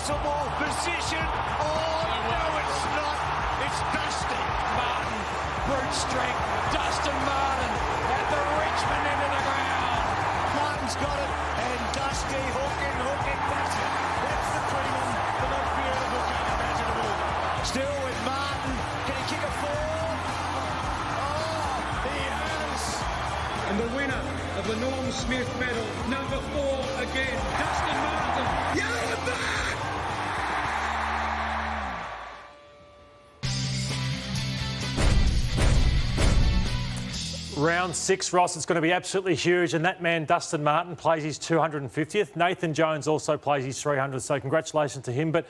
possible position. Oh, no, it's not. It's Dusty. Martin, brute strength. Dustin Martin at the Richmond end of the ground. Martin's got it, and Dusty hooking. That's it. That's the freedom, the most beautiful game imaginable. Still with Martin. Can he kick a forward? Oh, he has. And the winner of the Norm Smith medal, number 4 again, Dustin Martin. Yellow and black! Round 6, Ross, it's going to be absolutely huge, and that man, Dustin Martin, plays his 250th. Nathan Jones also plays his 300th, so congratulations to him. But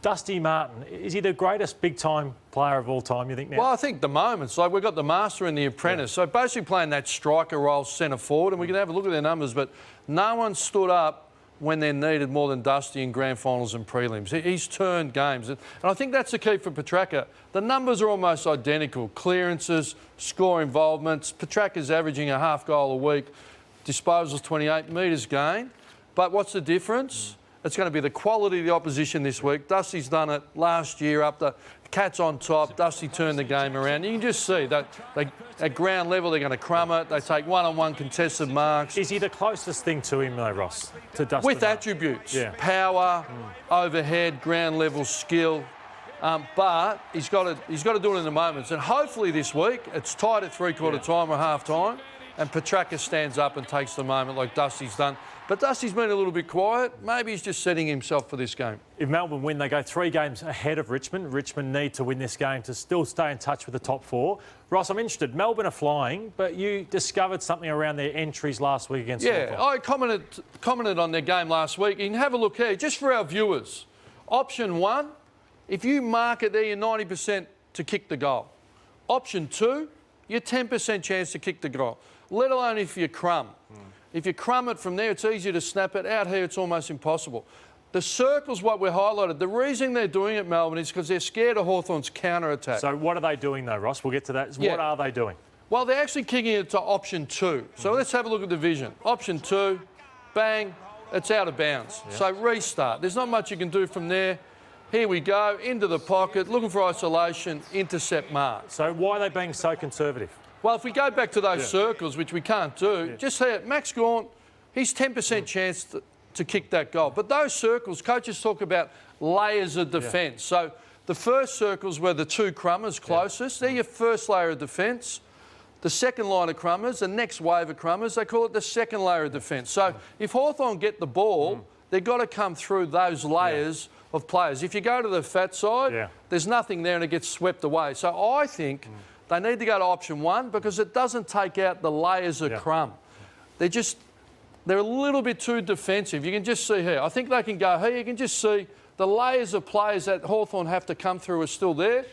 Dusty Martin, is he the greatest big-time player of all time, you think, now? Well, I think the moments, like we've got the Master and the Apprentice, so basically playing that striker role centre forward, and we can have a look at their numbers, but no one stood up when they're needed more than Dusty in grand finals and prelims. He's turned games. And I think that's the key for Petracca. The numbers are almost identical. Clearances, score involvements. Petracca's averaging a half goal a week. Disposals 28, metres gained. But what's the difference? It's going to be the quality of the opposition this week. Dusty's done it last year up the Cats on top. Dusty turned the game around. You can just see that at ground level they're going to crumb it. They take one-on-one contested marks. Is he the closest thing to him, though, Ross? To Dustin With Martin? attributes. Yeah. Power, overhead, ground level skill. But he's got to do it in the moments. And hopefully this week it's tied at three-quarter time or half-time, and Petracca stands up and takes the moment like Dusty's done. But Dusty's been a little bit quiet. Maybe he's just setting himself for this game. If Melbourne win, they go 3 games ahead of Richmond. Richmond need to win this game to still stay in touch with the top 4. Ross, I'm interested. Melbourne are flying, but you discovered something around their entries last week against Yeah, I commented on their game last week. You can have a look here, just for our viewers. Option 1, if you mark it there, you're 90% to kick the goal. Option 2, you're 10% chance to kick the goal, let alone if you crumb. If you crumb it from there, it's easy to snap it. Out here, it's almost impossible. The circle's what we're highlighted. The reason they're doing it, Melbourne, is because they're scared of Hawthorn's counter-attack. So what are they doing, though, Ross? We'll get to that. Yeah. What are they doing? Well, they're actually kicking it to option 2. So let's have a look at the vision. Option 2, bang, it's out of bounds. Yeah. So restart. There's not much you can do from there. Here we go, into the pocket, looking for isolation, intercept mark. So why are they being so conservative? Well, if we go back to those circles, which we can't do, just here, Max Gaunt, he's 10% chance to kick that goal. But those circles, coaches talk about layers of defence. So the first circles were the 2 crummers closest. They're your first layer of defence. The second line of crummers, the next wave of crummers, they call it the second layer of defence. So if Hawthorn get the ball, they've got to come through those layers of players. If you go to the fat side, there's nothing there and it gets swept away. So I think they need to go to option 1 because it doesn't take out the layers of crumb. They're a little bit too defensive. You can just see here. I think they can go here. You can just see the layers of players that Hawthorn have to come through are still there.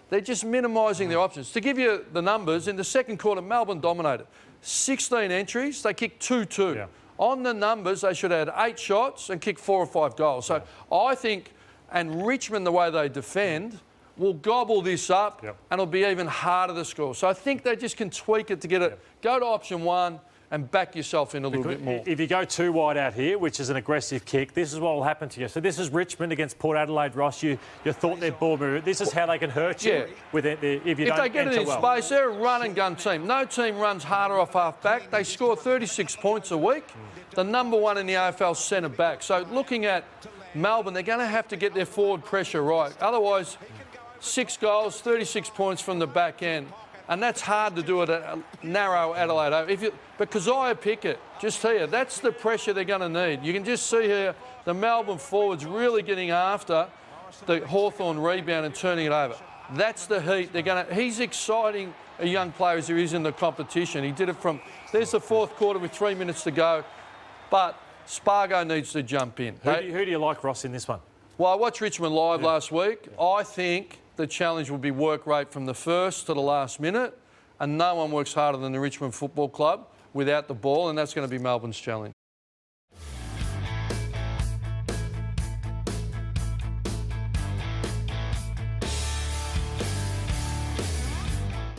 They're just minimising their options. To give you the numbers, in the second quarter, Melbourne dominated. 16 entries, they kicked 2-2. Yeah. On the numbers, they should have had 8 shots and kicked 4 or 5 goals. So I think, and Richmond, the way they defend, will gobble this up and it'll be even harder to score. So I think they just can tweak it to get it, go to option 1 and back yourself in a little bit more. If you go too wide out here, which is an aggressive kick, this is what will happen to you. So this is Richmond against Port Adelaide, Ross. You thought they're ball move. This is how they can hurt you with it if you don't they get it in space, they're a run and gun team. No team runs harder off half back. They score 36 points a week. The number 1 in the AFL centre back. So looking at Melbourne, they're going to have to get their forward pressure right. Otherwise, 6 goals, 36 points from the back end. And that's hard to do at a narrow Adelaide. But Keziah Pickett, just here, that's the pressure they're going to need. You can just see here the Melbourne forwards really getting after the Hawthorn rebound and turning it over. That's the heat. He's exciting a young player as he is in the competition. He did it from, there's the 4th quarter with 3 minutes to go. But Spargo needs to jump in. Who do you like, Ross, in this one? Well, I watched Richmond live last week. I think the challenge will be work rate from the first to the last minute, and no one works harder than the Richmond Football Club without the ball, and that's going to be Melbourne's challenge.